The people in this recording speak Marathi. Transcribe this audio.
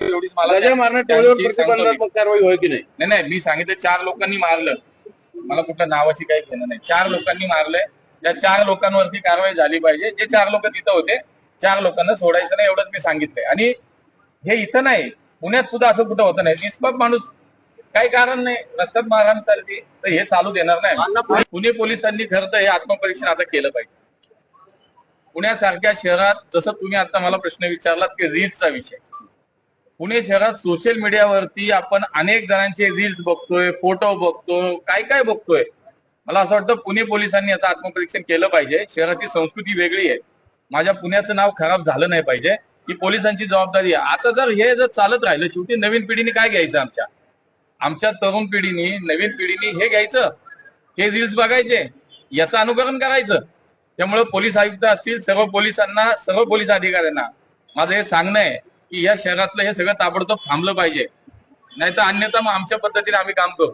एवढीच मला मारणं टोळीवर प्रतिबंधात्मक कारवाई होय की नाही? नाही, मी सांगितलं 4 लोकांनी मारलं, मला कुठल्या नावाची काही घेणं नाही. 4 लोकांनी मारलंय, त्या 4 लोकांवरती कारवाई झाली पाहिजे. जे 4 लोक तिथं होते 4 लोकांना सोडायचं नाही एवढंच मी सांगितलंय. आणि हे इथं नाही, पुण्यात सुद्धा असं कुठं होतं नाही. निष्पाप माणूस काही कारण नाही रस्त्यात मारहाण करते तर हे चालू देणार नाही. पुणे पोलिसांनी खरं तर हे आत्मपरीक्षण आता केलं पाहिजे. पुण्यासारख्या शहरात जसं तुम्ही आता मला प्रश्न विचारलात की रील्सचा विषय, पुणे शहरात सोशल मीडियावरती आपण अनेक जणांचे रील्स बघतोय, फोटो बघतोय, काय काय बघतोय. मला असं वाटतं पुणे पोलिसांनी याचं आत्मपरीक्षण केलं पाहिजे. शहराची संस्कृती वेगळी आहे, माझ्या पुण्याचं नाव खराब झालं नाही पाहिजे, ही पोलिसांची जबाबदारी आहे. आता जर हे जर चालत राहिलं, शेवटी नवीन पिढीने काय घ्यायचं, आमच्या तरुण पिढीने, नवीन पिढीने हे घ्यायचं, हे रील्स बघायचे, याचं अनुकरण करायचं. त्यामुळे पोलीस आयुक्त असतील, सर्व पोलिसांना, सर्व पोलीस अधिकाऱ्यांना माझं हे सांगणं आहे की या शहरातलं हे सगळं ताबडतोब थांबलं पाहिजे, नाहीतर अन्यथा मग आमच्या पद्धतीने आम्ही काम करू.